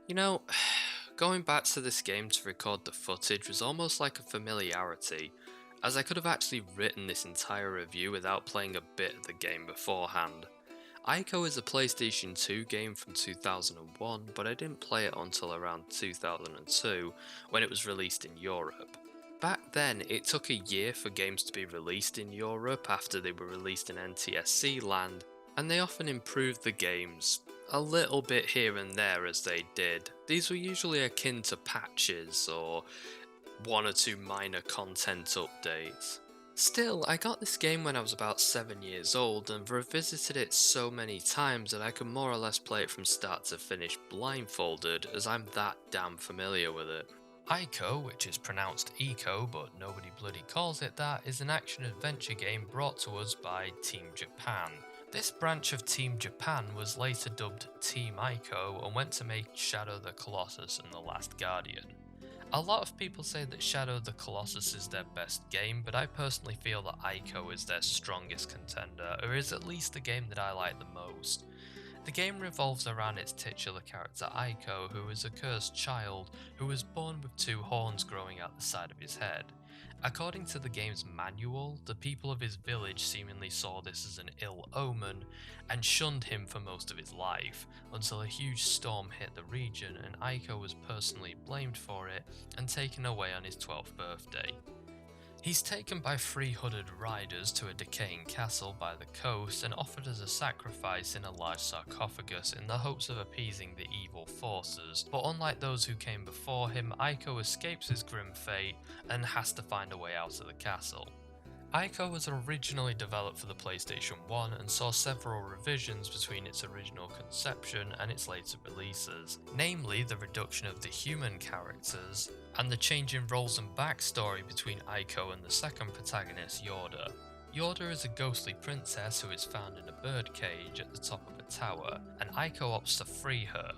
You know, going back to this game to record the footage was almost like a familiarity, as I could have actually written this entire review without playing a bit of the game beforehand. ICO is a PlayStation 2 game from 2001, but I didn't play it until around 2002 when it was released in Europe. Back then, it took a year for games to be released in Europe after they were released in NTSC land, and they often improved the games a little bit here and there as they did. These were usually akin to patches or one or two minor content updates. Still, I got this game when I was about 7 years old and revisited it so many times that I could more or less play it from start to finish blindfolded, as I'm that damn familiar with it. ICO, which is pronounced Eco but nobody bloody calls it that, is an action-adventure game brought to us by Team Japan. This branch of Team Japan was later dubbed Team ICO and went to make Shadow the Colossus and The Last Guardian. A lot of people say that Shadow the Colossus is their best game, but I personally feel that ICO is their strongest contender, or is at least the game that I like the most. The game revolves around its titular character Aiko, who is a cursed child who was born with two horns growing out the side of his head. According to the game's manual, the people of his village seemingly saw this as an ill omen and shunned him for most of his life, until a huge storm hit the region and Aiko was personally blamed for it and taken away on his 12th birthday. He's taken by three hooded riders to a decaying castle by the coast and offered as a sacrifice in a large sarcophagus in the hopes of appeasing the evil forces, but unlike those who came before him, Aiko escapes his grim fate and has to find a way out of the castle. ICO was originally developed for the PlayStation 1 and saw several revisions between its original conception and its later releases, namely the reduction of the human characters and the change in roles and backstory between ICO and the second protagonist, Yorda. Yorda is a ghostly princess who is found in a birdcage at the top of a tower, and Aiko opts to free her.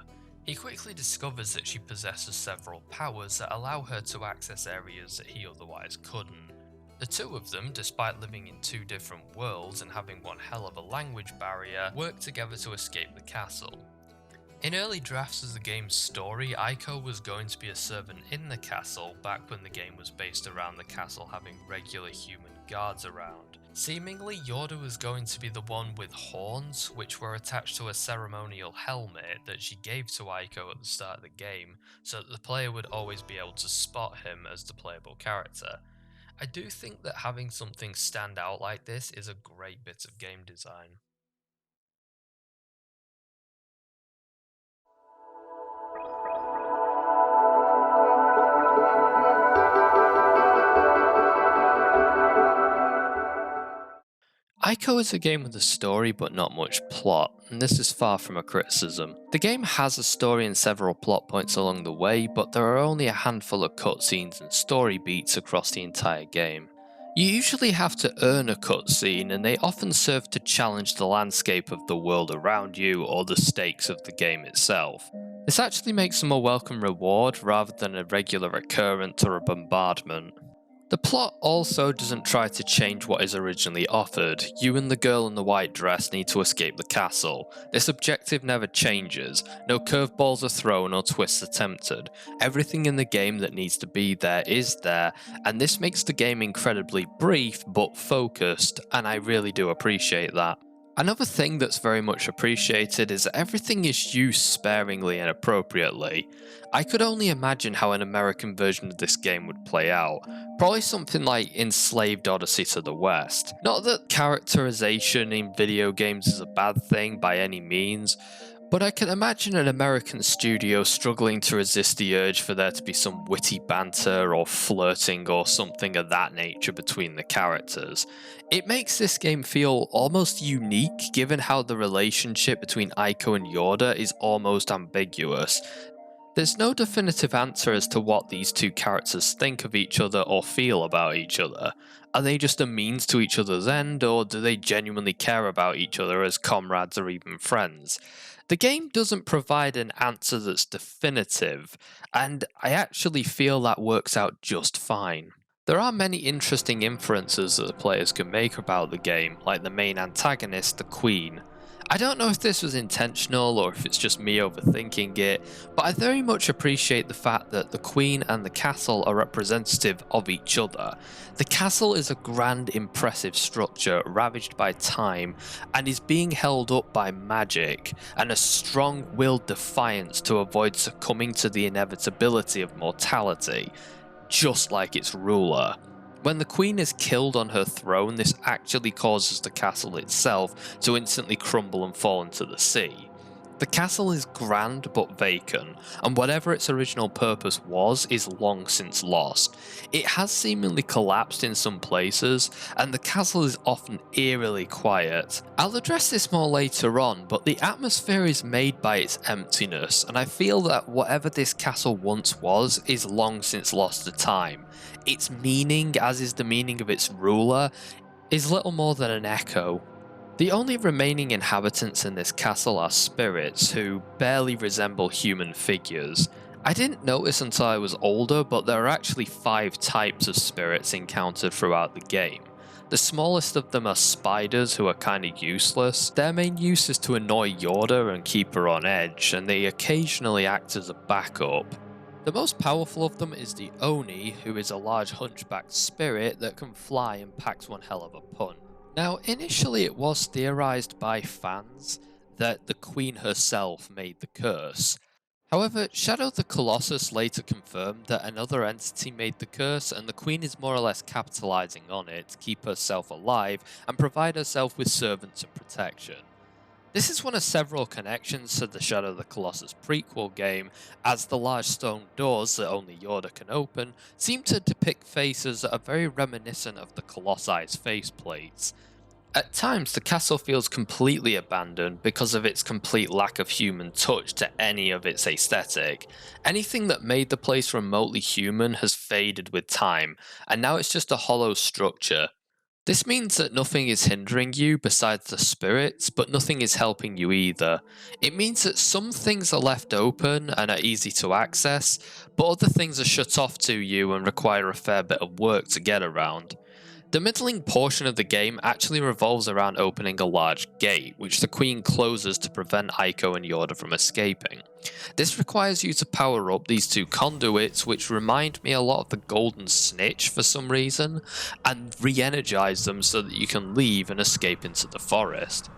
He quickly discovers that she possesses several powers that allow her to access areas that he otherwise couldn't. The two of them, despite living in two different worlds and having one hell of a language barrier, work together to escape the castle. In early drafts of the game's story, Aiko was going to be a servant in the castle back when the game was based around the castle having regular human guards around. Seemingly, Yorda was going to be the one with horns, which were attached to a ceremonial helmet that she gave to Aiko at the start of the game, so that the player would always be able to spot him as the playable character. I do think that having something stand out like this is a great bit of game design. Ico is a game with a story but not much plot, and this is far from a criticism. The game has a story and several plot points along the way, but there are only a handful of cutscenes and story beats across the entire game. You usually have to earn a cutscene, and they often serve to challenge the landscape of the world around you or the stakes of the game itself. This actually makes them a welcome reward rather than a regular occurrence or a bombardment. The plot also doesn't try to change what is originally offered. You and the girl in the white dress need to escape the castle. This objective never changes. No curveballs are thrown or twists attempted. Everything in the game that needs to be there is there, and this makes the game incredibly brief but focused, and I really do appreciate that. Another thing that's very much appreciated is that everything is used sparingly and appropriately. I could only imagine how an American version of this game would play out. Probably something like Enslaved Odyssey to the West. Not that characterization in video games is a bad thing by any means, but I can imagine an American studio struggling to resist the urge for there to be some witty banter or flirting or something of that nature between the characters. It makes this game feel almost unique given how the relationship between Aiko and Yorda is almost ambiguous. There's no definitive answer as to what these two characters think of each other or feel about each other. Are they just a means to each other's end, or do they genuinely care about each other as comrades or even friends? The game doesn't provide an answer that's definitive, and I actually feel that works out just fine. There are many interesting inferences that the players can make about the game, like the main antagonist, the Queen. I don't know if this was intentional or if it's just me overthinking it, but I very much appreciate the fact that the Queen and the castle are representative of each other. The castle is a grand, impressive structure ravaged by time and is being held up by magic and a strong-willed defiance to avoid succumbing to the inevitability of mortality, just like its ruler. When the queen is killed on her throne, this actually causes the castle itself to instantly crumble and fall into the sea. The castle is grand but vacant, and whatever its original purpose was is long since lost. It has seemingly collapsed in some places, and the castle is often eerily quiet. I'll address this more later on, but the atmosphere is made by its emptiness, and I feel that whatever this castle once was is long since lost to time. Its meaning, as is the meaning of its ruler, is little more than an echo. The only remaining inhabitants in this castle are spirits who barely resemble human figures. I didn't notice until I was older, but there are actually 5 types of spirits encountered throughout the game. The smallest of them are spiders, who are kinda useless. Their main use is to annoy Yorda and keep her on edge, and they occasionally act as a backup. The most powerful of them is the Oni, who is a large hunchbacked spirit that can fly and packs one hell of a punch. Now, initially it was theorized by fans that the Queen herself made the curse. However, Shadow the Colossus later confirmed that another entity made the curse, and the Queen is more or less capitalizing on it to keep herself alive and provide herself with servants and protection. This is one of several connections to the Shadow the Colossus prequel game, as the large stone doors that only Yorda can open seem to depict faces that are very reminiscent of the Colossi's faceplates. At times, the castle feels completely abandoned because of its complete lack of human touch to any of its aesthetic. Anything that made the place remotely human has faded with time, and now it's just a hollow structure. This means that nothing is hindering you besides the spirits, but nothing is helping you either. It means that some things are left open and are easy to access, but other things are shut off to you and require a fair bit of work to get around. The middling portion of the game actually revolves around opening a large gate, which the Queen closes to prevent ICO and Yorda from escaping. This requires you to power up these 2 conduits, which remind me a lot of the Golden Snitch for some reason, and re-energize them so that you can leave and escape into the forest.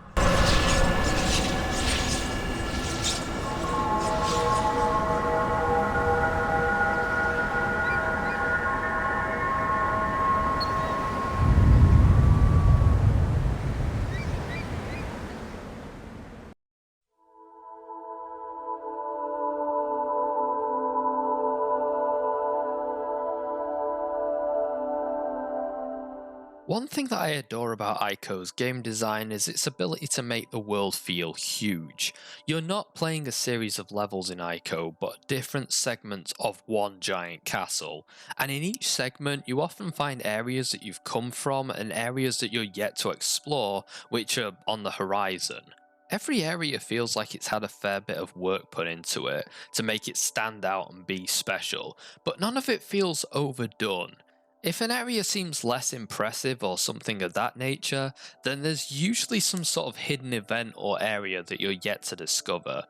One thing that I adore about ICO's game design is its ability to make the world feel huge. You're not playing a series of levels in ICO, but different segments of one giant castle, and in each segment you often find areas that you've come from and areas that you're yet to explore, which are on the horizon. Every area feels like it's had a fair bit of work put into it to make it stand out and be special, but none of it feels overdone. If an area seems less impressive or something of that nature, then there's usually some sort of hidden event or area that you're yet to discover.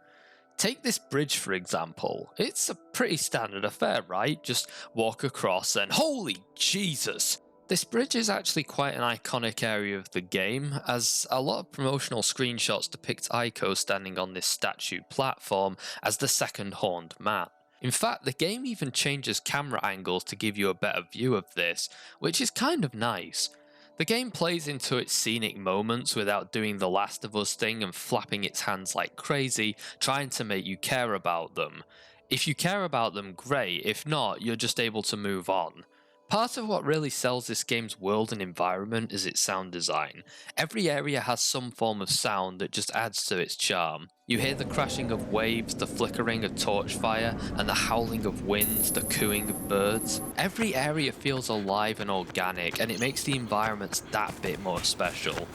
Take this bridge for example. It's a pretty standard affair, right? Just walk across and holy Jesus! This bridge is actually quite an iconic area of the game, as a lot of promotional screenshots depict Ico standing on this statue platform as the second horned man. In fact, the game even changes camera angles to give you a better view of this, which is kind of nice. The game plays into its scenic moments without doing the Last of Us thing and flapping its hands like crazy, trying to make you care about them. If you care about them, great, if not, you're just able to move on. Part of what really sells this game's world and environment is its sound design. Every area has some form of sound that just adds to its charm. You hear the crashing of waves, the flickering of torch fire, and the howling of winds, the cooing of birds. Every area feels alive and organic, and it makes the environments that bit more special.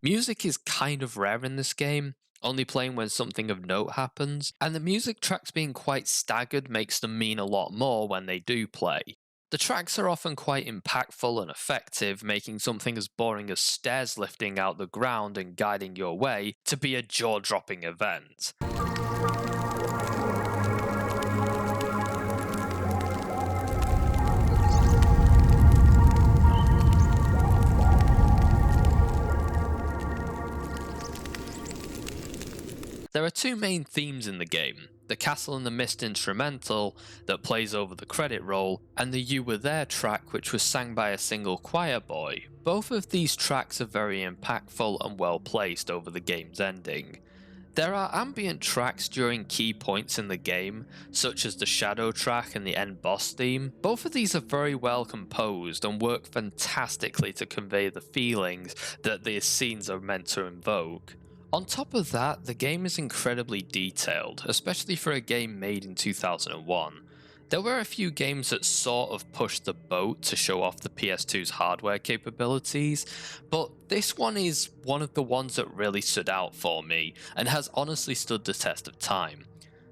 Music is kind of rare in this game, only playing when something of note happens, and the music tracks being quite staggered makes them mean a lot more when they do play. The tracks are often quite impactful and effective, making something as boring as stairs lifting out the ground and guiding your way to be a jaw-dropping event. There are two main themes in the game: the Castle in the Mist instrumental that plays over the credit roll, and the You Were There track which was sang by a single choir boy. Both of these tracks are very impactful and well placed over the game's ending. There are ambient tracks during key points in the game, such as the Shadow track and the end boss theme. Both of these are very well composed and work fantastically to convey the feelings that these scenes are meant to invoke. On top of that, the game is incredibly detailed, especially for a game made in 2001. There were a few games that sort of pushed the boat to show off the PS2's hardware capabilities, but this one is one of the ones that really stood out for me and has honestly stood the test of time.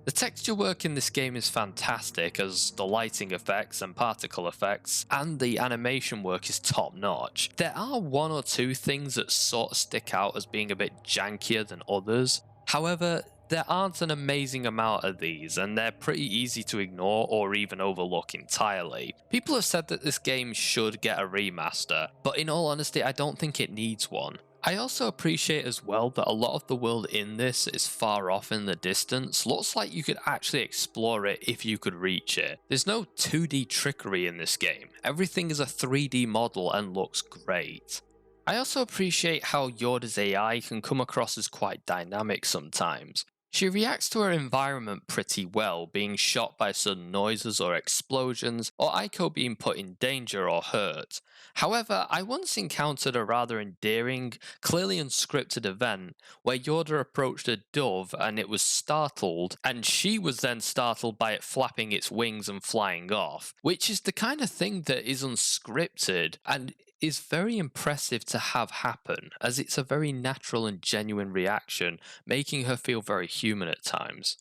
The texture work in this game is fantastic, as the lighting effects and particle effects and the animation work is top notch. There are one or two things that sort of stick out as being a bit jankier than others. However, there aren't an amazing amount of these, and they're pretty easy to ignore or even overlook entirely. People have said that this game should get a remaster, but in all honesty, I don't think it needs one. I also appreciate as well that a lot of the world in this is far off in the distance. Looks like you could actually explore it if you could reach it. There's no 2D trickery in this game. Everything is a 3D model and looks great. I also appreciate how Yorda's AI can come across as quite dynamic sometimes. She reacts to her environment pretty well, being shot by sudden noises or explosions, or ICO being put in danger or hurt. However, I once encountered a rather endearing, clearly unscripted event where Yorda approached a dove and it was startled, and she was then startled by it flapping its wings and flying off, which is the kind of thing that is unscripted and is very impressive to have happen, as it's a very natural and genuine reaction, making her feel very human at times.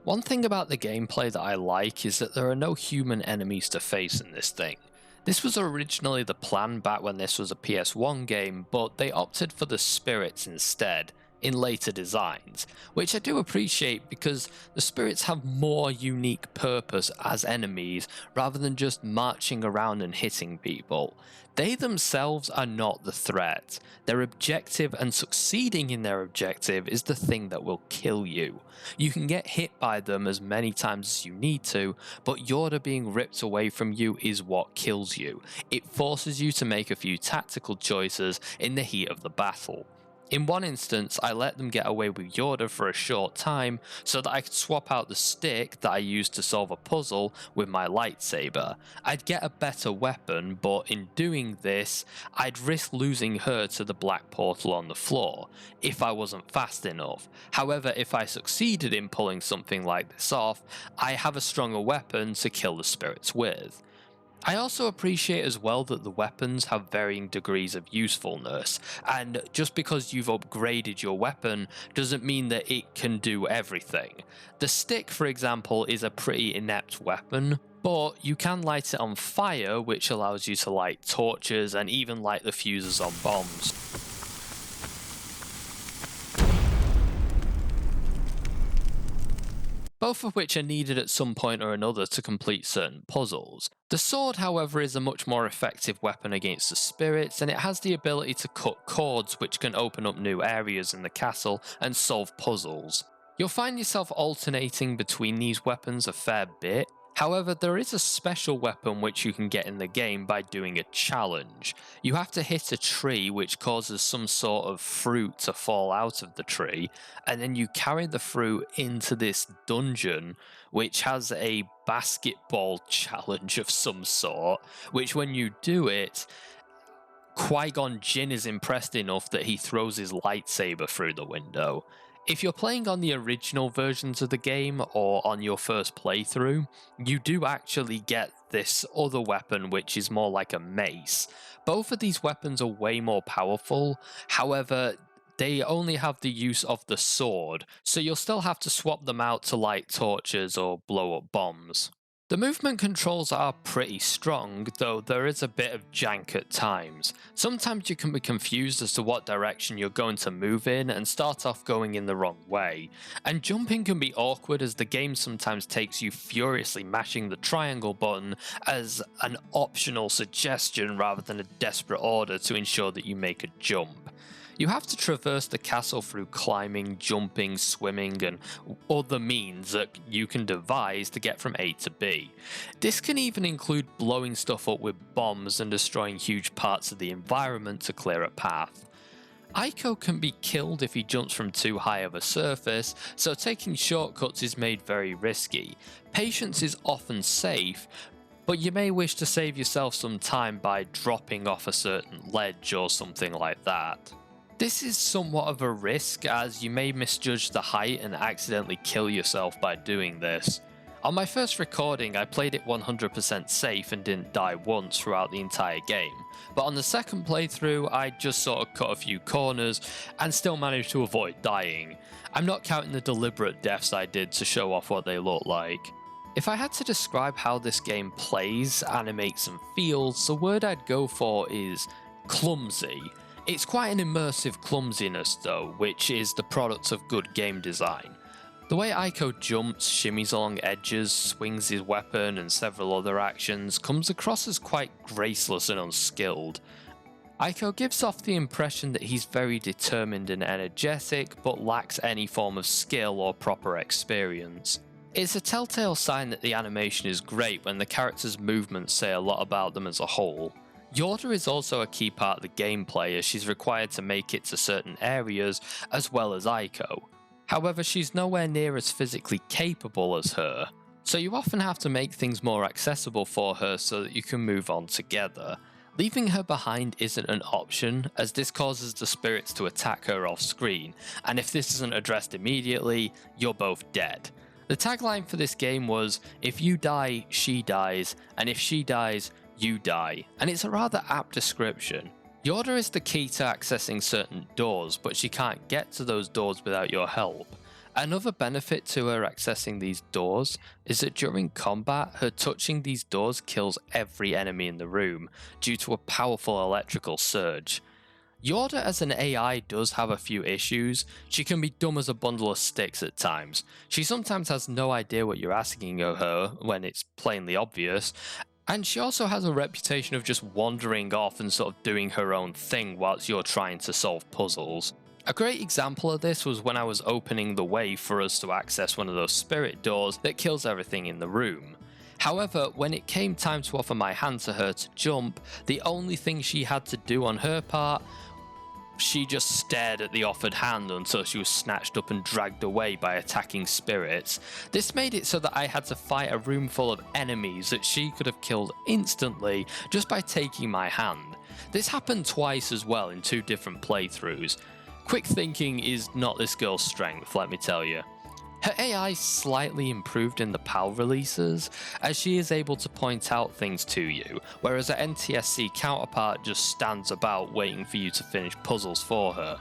One thing about the gameplay that I like is that there are no human enemies to face in this thing. This was originally the plan back when this was a PS1 game, but they opted for the spirits instead in later designs, which I do appreciate because the spirits have more unique purpose as enemies rather than just marching around and hitting people. They themselves are not the threat. Their objective and succeeding in their objective is the thing that will kill you. You can get hit by them as many times as you need to, but Yorda being ripped away from you is what kills you. It forces you to make a few tactical choices in the heat of the battle. In one instance, I let them get away with Yorda for a short time so that I could swap out the stick that I used to solve a puzzle with my lightsaber. I'd get a better weapon, but in doing this, I'd risk losing her to the black portal on the floor if I wasn't fast enough. However, if I succeeded in pulling something like this off, I have a stronger weapon to kill the spirits with. I also appreciate as well that the weapons have varying degrees of usefulness, and just because you've upgraded your weapon doesn't mean that it can do everything. The stick, for example, is a pretty inept weapon, but you can light it on fire, which allows you to light torches and even light the fuses on bombs. Both of which are needed at some point or another to complete certain puzzles. The sword, however, is a much more effective weapon against the spirits, and it has the ability to cut cords which can open up new areas in the castle and solve puzzles. You'll find yourself alternating between these weapons a fair bit. However, there is a special weapon which you can get in the game by doing a challenge. You have to hit a tree which causes some sort of fruit to fall out of the tree, and then you carry the fruit into this dungeon which has a basketball challenge of some sort, which when you do it, Qui-Gon Jinn is impressed enough that he throws his lightsaber through the window. If you're playing on the original versions of the game or on your first playthrough, you do actually get this other weapon which is more like a mace. Both of these weapons are way more powerful, however, they only have the use of the sword, so you'll still have to swap them out to light torches or blow up bombs. The movement controls are pretty strong, though there is a bit of jank at times. Sometimes you can be confused as to what direction you're going to move in and start off going in the wrong way. And jumping can be awkward as the game sometimes takes you furiously mashing the triangle button as an optional suggestion rather than a desperate order to ensure that you make a jump. You have to traverse the castle through climbing, jumping, swimming, and other means that you can devise to get from A to B. This can even include blowing stuff up with bombs and destroying huge parts of the environment to clear a path. ICO can be killed if he jumps from too high of a surface, so taking shortcuts is made very risky. Patience is often safe, but you may wish to save yourself some time by dropping off a certain ledge or something like that. This is somewhat of a risk as you may misjudge the height and accidentally kill yourself by doing this. On my first recording I played it 100% safe and didn't die once throughout the entire game, but on the second playthrough I just sort of cut a few corners and still managed to avoid dying. I'm not counting the deliberate deaths I did to show off what they look like. If I had to describe how this game plays, animates and feels, the word I'd go for is clumsy. It's quite an immersive clumsiness though, which is the product of good game design. The way Ico jumps, shimmies along edges, swings his weapon and several other actions comes across as quite graceless and unskilled. Ico gives off the impression that he's very determined and energetic, but lacks any form of skill or proper experience. It's a telltale sign that the animation is great when the character's movements say a lot about them as a whole. Yorda is also a key part of the gameplay as she's required to make it to certain areas as well as Ico. However, she's nowhere near as physically capable as her, so you often have to make things more accessible for her so that you can move on together. Leaving her behind isn't an option, as this causes the spirits to attack her off screen, and if this isn't addressed immediately, you're both dead. The tagline for this game was, "If you die, she dies, and if she dies, you die," and it's a rather apt description. Yorda is the key to accessing certain doors, but she can't get to those doors without your help. Another benefit to her accessing these doors is that during combat, her touching these doors kills every enemy in the room due to a powerful electrical surge. Yorda as an AI does have a few issues. She can be dumb as a bundle of sticks at times. She sometimes has no idea what you're asking of her when it's plainly obvious, and she also has a reputation of just wandering off and sort of doing her own thing whilst you're trying to solve puzzles. A great example of this was when I was opening the way for us to access one of those spirit doors that kills everything in the room. However, when it came time to offer my hand to her to jump, the only thing she had to do on her part, she just stared at the offered hand until she was snatched up and dragged away by attacking spirits. This made it so that I had to fight a room full of enemies that she could have killed instantly just by taking my hand. This happened twice as well in 2 different playthroughs. Quick thinking is not this girl's strength, let me tell you. Her AI slightly improved in the PAL releases, as she is able to point out things to you, whereas her NTSC counterpart just stands about waiting for you to finish puzzles for her.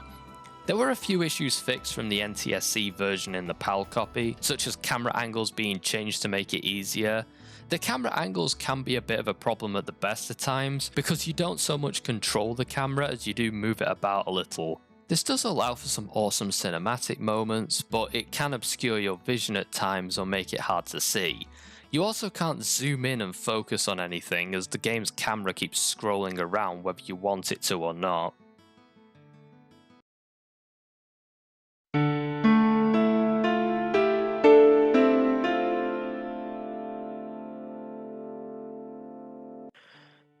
There were a few issues fixed from the NTSC version in the PAL copy, such as camera angles being changed to make it easier. The camera angles can be a bit of a problem at the best of times, because you don't so much control the camera as you do move it about a little. This does allow for some awesome cinematic moments, but it can obscure your vision at times or make it hard to see. You also can't zoom in and focus on anything as the game's camera keeps scrolling around whether you want it to or not.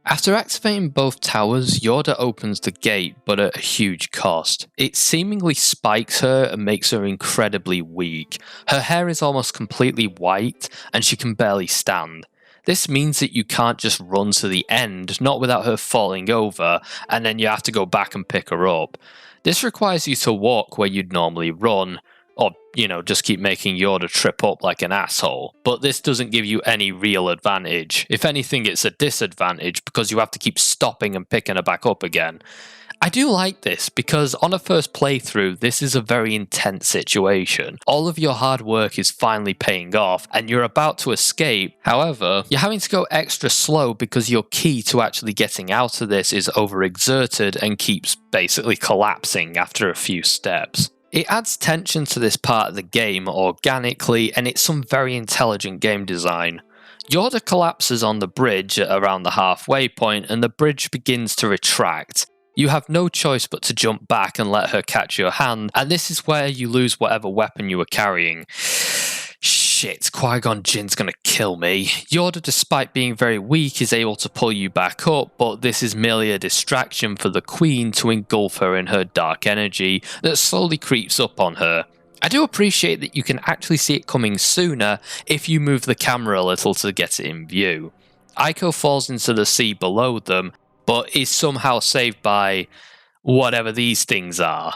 After activating both towers, Yorda opens the gate, but at a huge cost. It seemingly spikes her and makes her incredibly weak. Her hair is almost completely white, and she can barely stand. This means that you can't just run to the end, not without her falling over, and then you have to go back and pick her up. This requires you to walk where you'd normally run, Or, just keep making Yoda trip up like an asshole. But this doesn't give you any real advantage. If anything, it's a disadvantage because you have to keep stopping and picking her back up again. I do like this because on a first playthrough, this is a very intense situation. All of your hard work is finally paying off and you're about to escape. However, you're having to go extra slow because your key to actually getting out of this is overexerted and keeps basically collapsing after a few steps. It adds tension to this part of the game organically, and it's some very intelligent game design. Yoda collapses on the bridge at around the halfway point and the bridge begins to retract. You have no choice but to jump back and let her catch your hand, and this is where you lose whatever weapon you were carrying. Shit, Qui-Gon Jinn's gonna kill me. Yoda, despite being very weak, is able to pull you back up, but this is merely a distraction for the Queen to engulf her in her dark energy that slowly creeps up on her. I do appreciate that you can actually see it coming sooner if you move the camera a little to get it in view. ICO falls into the sea below them, but is somehow saved by whatever these things are.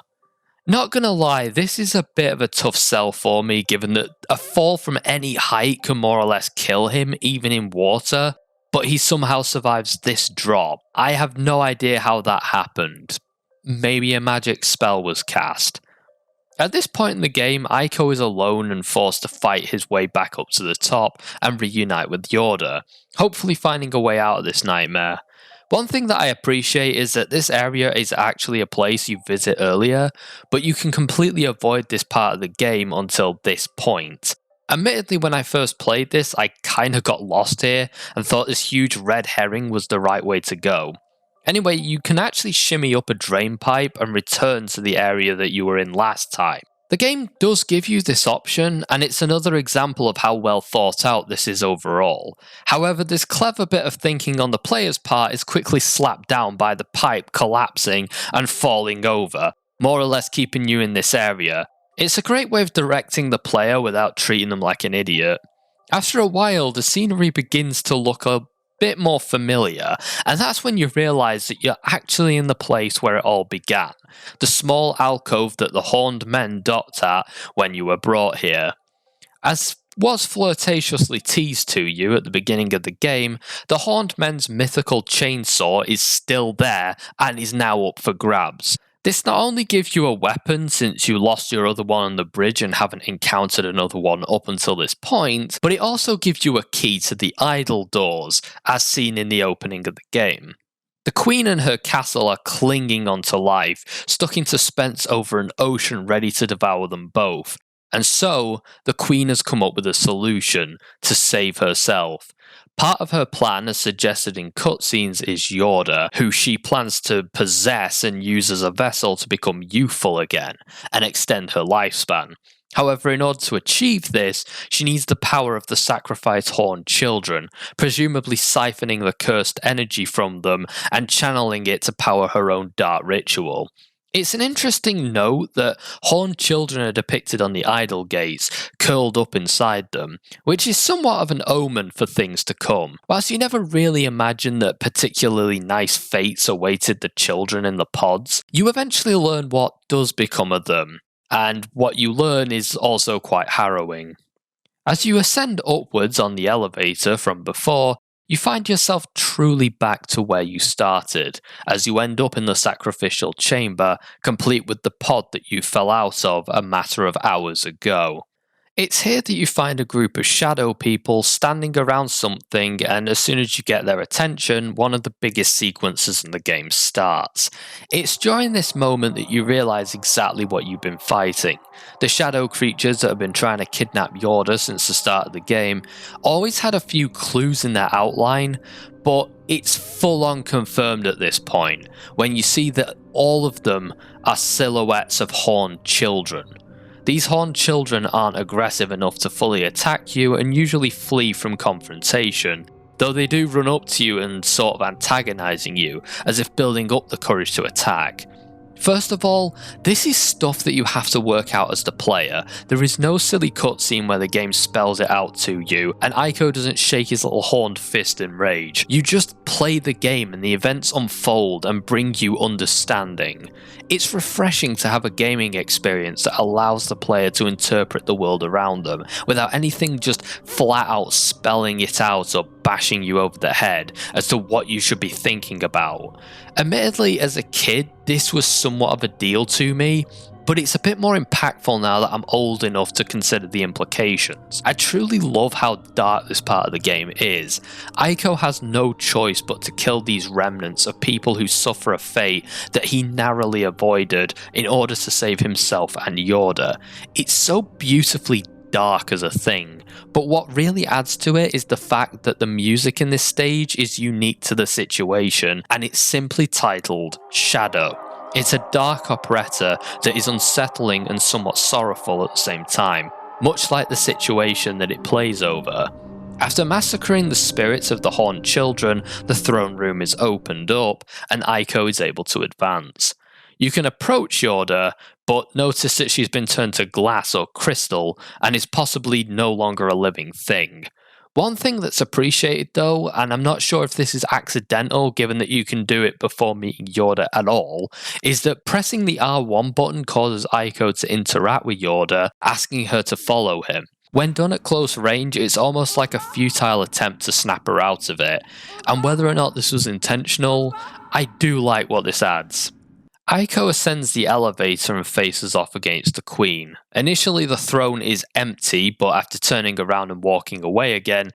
Not gonna lie, this is a bit of a tough sell for me, given that a fall from any height can more or less kill him, even in water, but he somehow survives this drop. I have no idea how that happened. Maybe a magic spell was cast. At this point in the game, ICO is alone and forced to fight his way back up to the top and reunite with Yoda, hopefully finding a way out of this nightmare. One thing that I appreciate is that this area is actually a place you visit earlier, but you can completely avoid this part of the game until this point. Admittedly, when I first played this, I kinda got lost here and thought this huge red herring was the right way to go. Anyway, you can actually shimmy up a drain pipe and return to the area that you were in last time. The game does give you this option, and it's another example of how well thought out this is overall. However, this clever bit of thinking on the player's part is quickly slapped down by the pipe collapsing and falling over, more or less keeping you in this area. It's a great way of directing the player without treating them like an idiot. After a while, the scenery begins to look a bit more familiar, and that's when you realise that you're actually in the place where it all began, the small alcove that the Horned Men docked at when you were brought here. As was flirtatiously teased to you at the beginning of the game, the Horned Men's mythical chainsaw is still there and is now up for grabs. This not only gives you a weapon since you lost your other one on the bridge and haven't encountered another one up until this point, but it also gives you a key to the idol doors, as seen in the opening of the game. The Queen and her castle are clinging onto life, stuck in suspense over an ocean ready to devour them both. And so, the Queen has come up with a solution to save herself. Part of her plan, as suggested in cutscenes, is Yoda, who she plans to possess and use as a vessel to become youthful again, and extend her lifespan. However, in order to achieve this, she needs the power of the sacrificed horned children, presumably siphoning the cursed energy from them and channeling it to power her own dark ritual. It's an interesting note that horned children are depicted on the idol gates, curled up inside them, which is somewhat of an omen for things to come. Whilst you never really imagine that particularly nice fates awaited the children in the pods, you eventually learn what does become of them, and what you learn is also quite harrowing. As you ascend upwards on the elevator from before, you find yourself truly back to where you started, as you end up in the sacrificial chamber, complete with the pod that you fell out of a matter of hours ago. It's here that you find a group of shadow people standing around something, and as soon as you get their attention, one of the biggest sequences in the game starts. It's during this moment that you realise exactly what you've been fighting. The shadow creatures that have been trying to kidnap Yoda since the start of the game always had a few clues in their outline, but it's full on confirmed at this point, when you see that all of them are silhouettes of horned children. These horned children aren't aggressive enough to fully attack you and usually flee from confrontation, though they do run up to you and sort of antagonizing you, as if building up the courage to attack. First of all, this is stuff that you have to work out as the player. There is no silly cutscene where the game spells it out to you, and ICO doesn't shake his little horned fist in rage. You just play the game and the events unfold and bring you understanding. It's refreshing to have a gaming experience that allows the player to interpret the world around them, without anything just flat out spelling it out or bashing you over the head as to what you should be thinking about. Admittedly, as a kid, this was somewhat of a deal to me, but it's a bit more impactful now that I'm old enough to consider the implications. I truly love how dark this part of the game is. ICO has no choice but to kill these remnants of people who suffer a fate that he narrowly avoided in order to save himself and Yorda. It's so beautifully dark as a thing, but what really adds to it is the fact that the music in this stage is unique to the situation, and it's simply titled Shadow. It's a dark operetta that is unsettling and somewhat sorrowful at the same time, much like the situation that it plays over. After massacring the spirits of the Horned Children, the throne room is opened up, and ICO is able to advance. You can approach Yorda, but notice that she's been turned to glass or crystal, and is possibly no longer a living thing. One thing that's appreciated though, and I'm not sure if this is accidental given that you can do it before meeting Yorda at all, is that pressing the R1 button causes ICO to interact with Yorda, asking her to follow him. When done at close range, it's almost like a futile attempt to snap her out of it, and whether or not this was intentional, I do like what this adds. ICO ascends the elevator and faces off against the Queen. Initially the throne is empty, but after turning around and walking away again,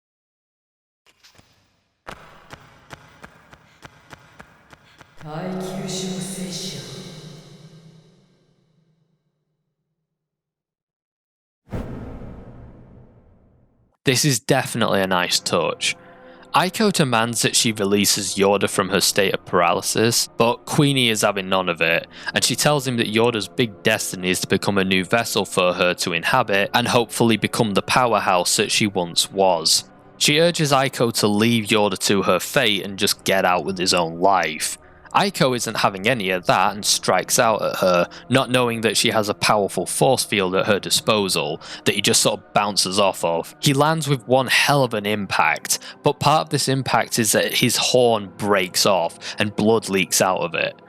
this is definitely a nice touch. ICO demands that she releases Yorda from her state of paralysis, but Queenie is having none of it, and she tells him that Yorda's big destiny is to become a new vessel for her to inhabit and hopefully become the powerhouse that she once was. She urges ICO to leave Yorda to her fate and just get out with his own life. ICO isn't having any of that and strikes out at her, not knowing that she has a powerful force field at her disposal that he just sort of bounces off of. He lands with one hell of an impact, but part of this impact is that his horn breaks off and blood leaks out of it.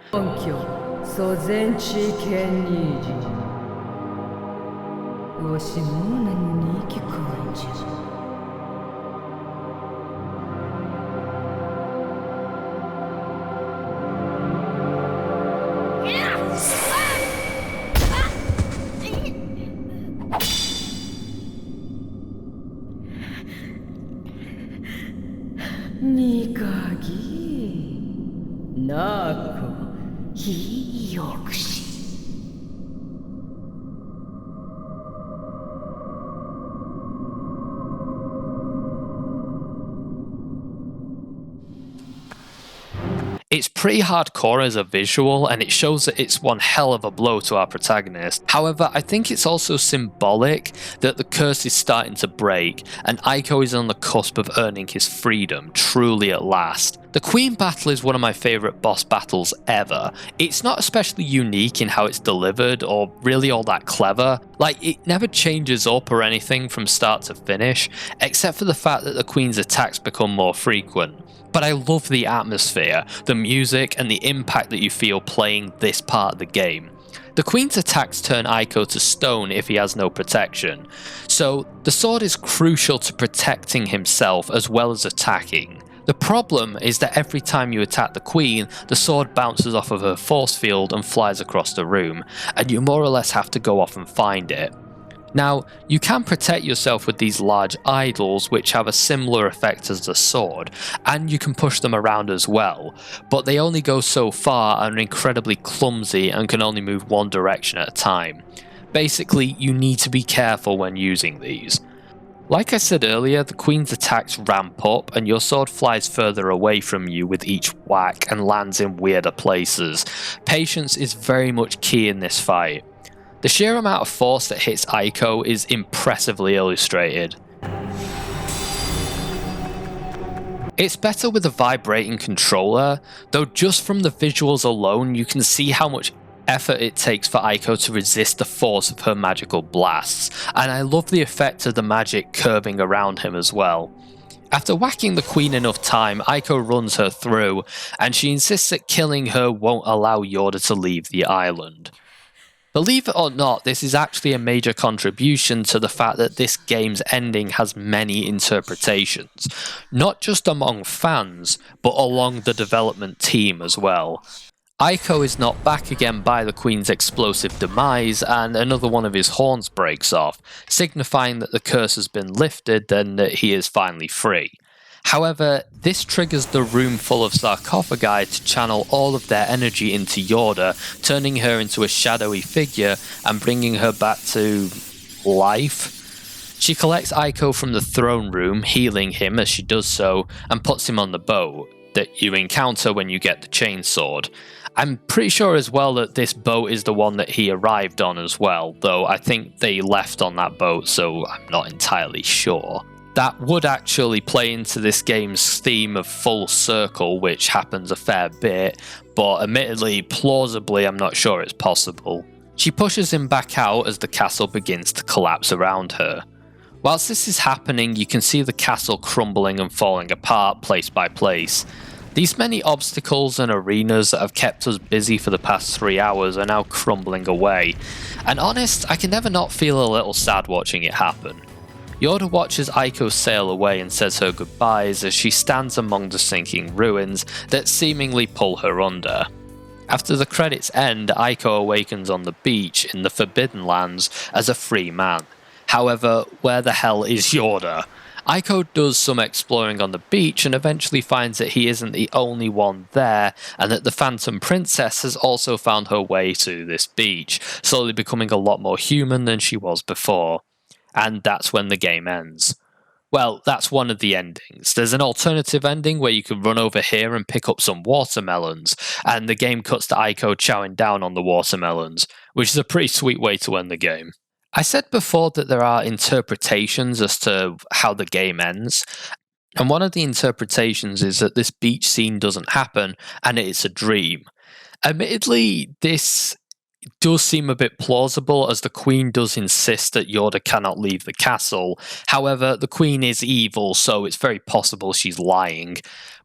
It's pretty hardcore as a visual, and it shows that it's one hell of a blow to our protagonist. However, I think it's also symbolic that the curse is starting to break, and ICO is on the cusp of earning his freedom, truly at last. The Queen battle is one of my favourite boss battles ever. It's not especially unique in how it's delivered, or really all that clever. Like, it never changes up or anything from start to finish, except for the fact that the Queen's attacks become more frequent. But I love the atmosphere, the music, and the impact that you feel playing this part of the game. The Queen's attacks turn ICO to stone if he has no protection, so the sword is crucial to protecting himself as well as attacking. The problem is that every time you attack the Queen, the sword bounces off of her force field and flies across the room, and you more or less have to go off and find it. Now, you can protect yourself with these large idols which have a similar effect as the sword, and you can push them around as well, but they only go so far and are incredibly clumsy and can only move one direction at a time. Basically, you need to be careful when using these. Like I said earlier, the Queen's attacks ramp up and your sword flies further away from you with each whack and lands in weirder places. Patience is very much key in this fight. The sheer amount of force that hits ICO is impressively illustrated. It's better with a vibrating controller, though just from the visuals alone you can see how much effort it takes for Aiko to resist the force of her magical blasts, and I love the effect of the magic curving around him as well. After whacking the queen enough time, Aiko runs her through, and she insists that killing her won't allow Yorda to leave the island. Believe it or not, this is actually a major contribution to the fact that this game's ending has many interpretations, not just among fans, but along the development team as well. Aiko is knocked back again by the Queen's explosive demise, and another one of his horns breaks off, signifying that the curse has been lifted and that he is finally free. However, this triggers the room full of sarcophagi to channel all of their energy into Yorda, turning her into a shadowy figure and bringing her back to life. She collects Aiko from the throne room, healing him as she does so, and puts him on the boat that you encounter when you get the chainsword. I'm pretty sure as well that this boat is the one that he arrived on as well, though I think they left on that boat, so I'm not entirely sure. That would actually play into this game's theme of full circle, which happens a fair bit, but admittedly, plausibly, I'm not sure it's possible. She pushes him back out as the castle begins to collapse around her. Whilst this is happening, you can see the castle crumbling and falling apart place by place. These many obstacles and arenas that have kept us busy for the past 3 hours are now crumbling away, and honest, I can never not feel a little sad watching it happen. Yorda watches Aiko sail away and says her goodbyes as she stands among the sinking ruins that seemingly pull her under. After the credits end, Aiko awakens on the beach in the Forbidden Lands as a free man. However, where the hell is Yorda? Aiko does some exploring on the beach and eventually finds that he isn't the only one there, and that the Phantom Princess has also found her way to this beach, slowly becoming a lot more human than she was before. And that's when the game ends. Well, that's one of the endings. There's an alternative ending where you can run over here and pick up some watermelons, and the game cuts to Aiko chowing down on the watermelons, which is a pretty sweet way to end the game. I said before that there are interpretations as to how the game ends, and one of the interpretations is that this beach scene doesn't happen and it's a dream. Admittedly, this does seem a bit plausible, as the Queen does insist that Yorda cannot leave the castle. However, the Queen is evil, so it's very possible she's lying.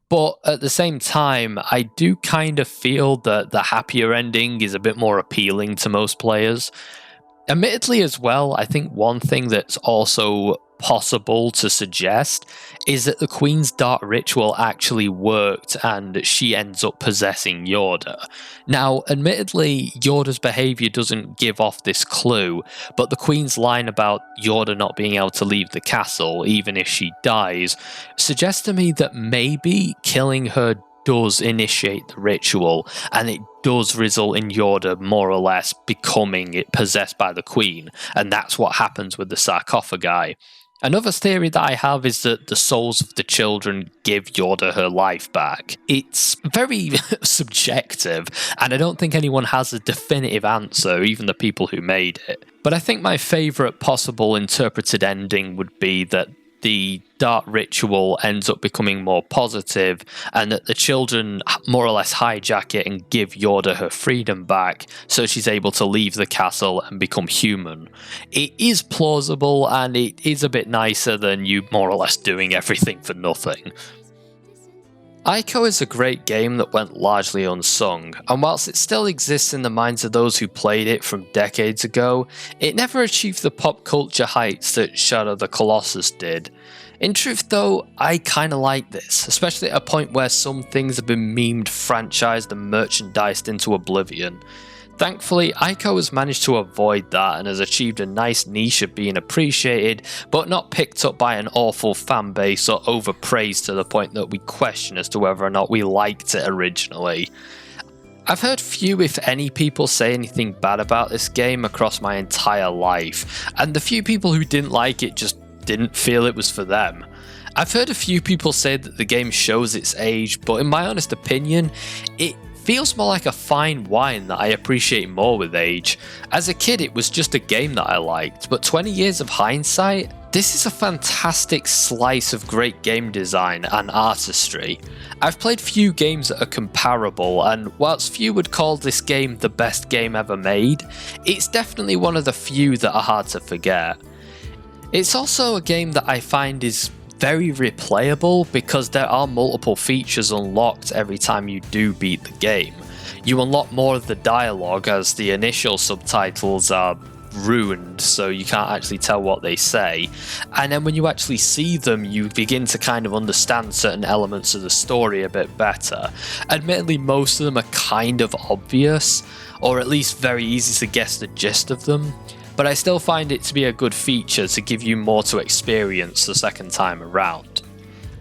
But at the same time, I do kind of feel that the happier ending is a bit more appealing to most players. Admittedly as well, I think one thing that's also possible to suggest is that the Queen's dark ritual actually worked and she ends up possessing Yorda. Now, admittedly, Yorda's behaviour doesn't give off this clue, but the Queen's line about Yorda not being able to leave the castle, even if she dies, suggests to me that maybe killing her does initiate the ritual, and it does result in Yorda more or less becoming possessed by the Queen, and that's what happens with the sarcophagi. Another theory that I have is that the souls of the children give Yorda her life back. It's very subjective, and I don't think anyone has a definitive answer, even the people who made it. But I think my favourite possible interpreted ending would be that the dark ritual ends up becoming more positive, and that the children more or less hijack it and give Yorda her freedom back, so she's able to leave the castle and become human. It is plausible, and it is a bit nicer than you more or less doing everything for nothing. ICO is a great game that went largely unsung, and whilst it still exists in the minds of those who played it from decades ago, it never achieved the pop culture heights that Shadow of the Colossus did. In truth though, I kinda like this, especially at a point where some things have been memed, franchised and merchandised into oblivion. Thankfully, ICO has managed to avoid that and has achieved a nice niche of being appreciated, but not picked up by an awful fan base or overpraised to the point that we question as to whether or not we liked it originally. I've heard few, if any, people say anything bad about this game across my entire life, and the few people who didn't like it just didn't feel it was for them. I've heard a few people say that the game shows its age, but in my honest opinion, it feels more like a fine wine that I appreciate more with age. As a kid, it was just a game that I liked, but 20 years of hindsight, This is a fantastic slice of great game design and artistry. I've played few games that are comparable, and whilst few would call this game the best game ever made, it's definitely one of the few that are hard to forget. It's also a game that I find is very replayable because there are multiple features unlocked every time you do beat the game. You unlock more of the dialogue as the initial subtitles are ruined, so you can't actually tell what they say, and then when you actually see them you begin to kind of understand certain elements of the story a bit better. Admittedly, most of them are kind of obvious, or at least very easy to guess the gist of them, but I still find it to be a good feature to give you more to experience the second time around.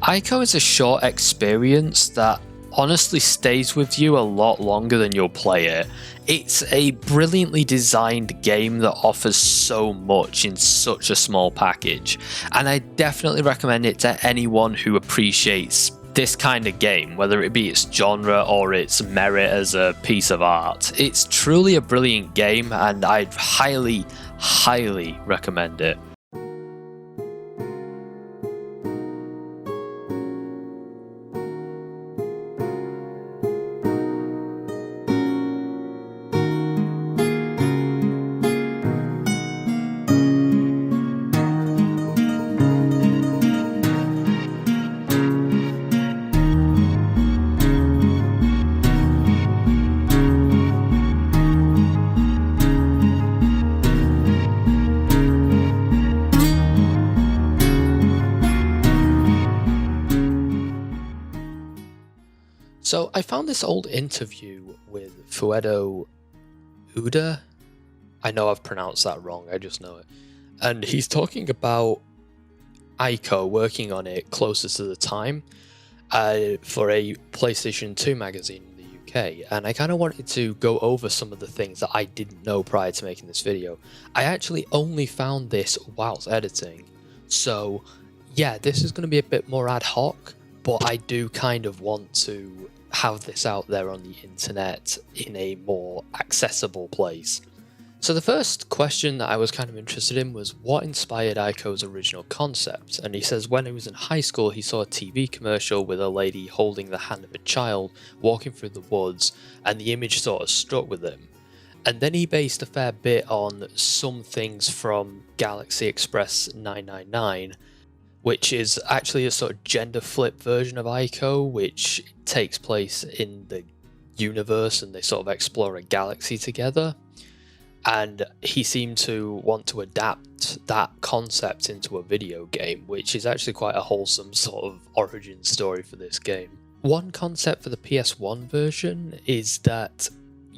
ICO is a short experience that honestly stays with you a lot longer than you'll play it. It's a brilliantly designed game that offers so much in such a small package, and I definitely recommend it to anyone who appreciates this kind of game, whether it be its genre or its merit as a piece of art. It's truly a brilliant game, and I'd highly recommend it. So I found this old interview with Fuedo Uda. I know I've pronounced that wrong, I just know it. And he's talking about ICO working on it closer to the time for a PlayStation 2 magazine in the UK. And I kind of wanted to go over some of the things that I didn't know prior to making this video. I actually only found this whilst editing. So yeah, this is going to be a bit more ad hoc, but I do kind of want to have this out there on the internet in a more accessible place. So the first question that I was kind of interested in was what inspired ICO's original concept, and he says when he was in high school he saw a TV commercial with a lady holding the hand of a child walking through the woods, and the image sort of stuck with him. And then he based a fair bit on some things from Galaxy Express 999, which is actually a sort of gender flip version of ICO, which takes place in the universe and they sort of explore a galaxy together. And he seemed to want to adapt that concept into a video game, which is actually quite a wholesome sort of origin story for this game. One concept for the PS1 version is that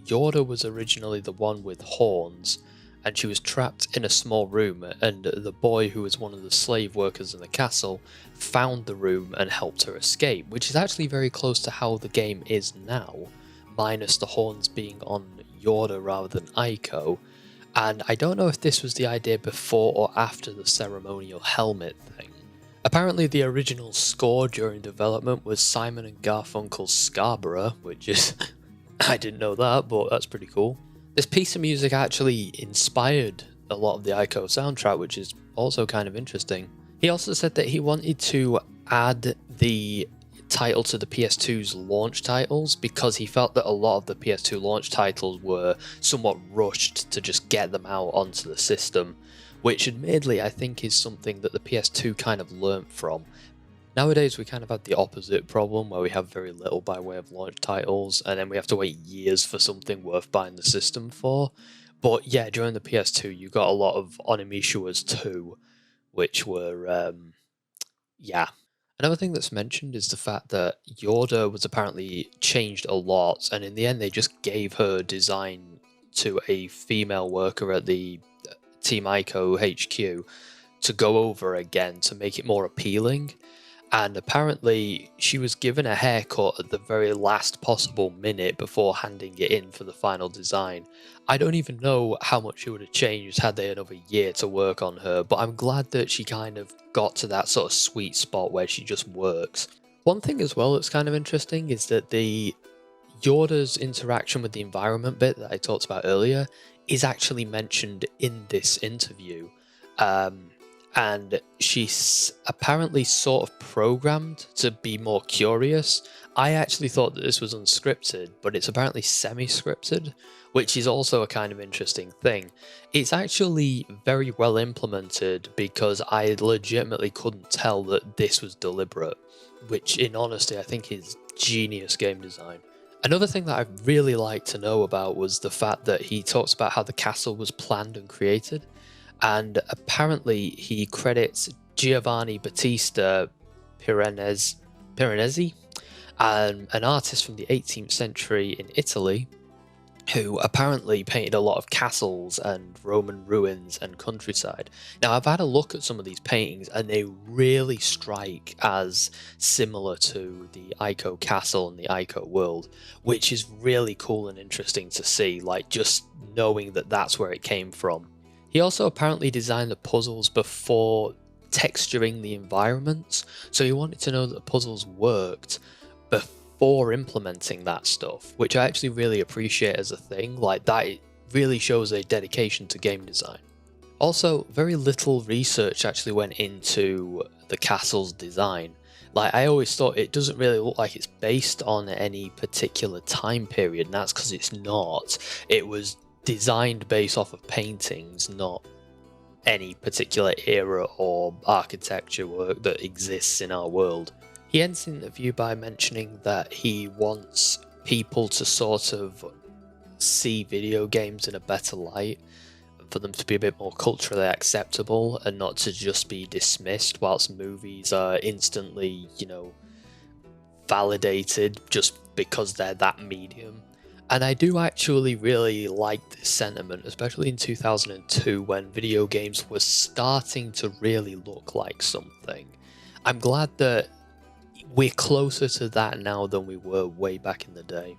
Yorda was originally the one with horns, and she was trapped in a small room, and the boy who was one of the slave workers in the castle found the room and helped her escape, which is actually very close to how the game is now, minus the horns being on Yorda rather than ICO. And I don't know if this was the idea before or after the ceremonial helmet thing. Apparently the original score during development was Simon and Garfunkel's Scarborough, which is I didn't know that, but that's pretty cool. This piece of music actually inspired a lot of the ICO soundtrack, which is also kind of interesting. He also said that he wanted to add the title to the PS2's launch titles because he felt that a lot of the PS2 launch titles were somewhat rushed to just get them out onto the system, which admittedly I think is something that the PS2 kind of learnt from. Nowadays we kind of have the opposite problem where we have very little by way of launch titles and then we have to wait years for something worth buying the system for. But yeah, during the PS2 you got a lot of Onimushuas too, which were, yeah. Another thing that's mentioned is the fact that Yorda was apparently changed a lot, and in the end they just gave her design to a female worker at the Team ICO HQ to go over again to make it more appealing. And apparently she was given a haircut at the very last possible minute before handing it in for the final design. I don't even know how much she would have changed had they another year to work on her, but I'm glad that she kind of got to that sort of sweet spot where she just works. One thing as well that's kind of interesting is that the Yorda's interaction with the environment bit that I talked about earlier is actually mentioned in this interview. and she's apparently sort of programmed to be more curious. I actually thought that this was unscripted, but it's apparently semi-scripted, which is also a kind of interesting thing. It's actually very well implemented because I legitimately couldn't tell that this was deliberate, which in honesty I think is genius game design. Another thing that I'd really like to know about was the fact that he talks about how the castle was planned and created, and apparently he credits Giovanni Battista Piranesi, an artist from the 18th century in Italy, who apparently painted a lot of castles and Roman ruins and countryside. Now, I've had a look at some of these paintings and they really strike as similar to the ICO castle and the ICO world, which is really cool and interesting to see, like just knowing that that's where it came from. He also apparently designed the puzzles before texturing the environments, so he wanted to know that the puzzles worked before implementing that stuff, which I actually really appreciate as a thing. Like that, it really shows a dedication to game design. Also, very little research actually went into the castle's design. Like, I always thought it doesn't really look like it's based on any particular time period, and that's because it's not. It was designed based off of paintings, not any particular era or architecture work that exists in our world. He ends the interview by mentioning that he wants people to sort of see video games in a better light, for them to be a bit more culturally acceptable and not to just be dismissed, whilst movies are instantly, validated just because they're that medium. And I do actually really like this sentiment, especially in 2002 when video games were starting to really look like something. I'm glad that we're closer to that now than we were way back in the day.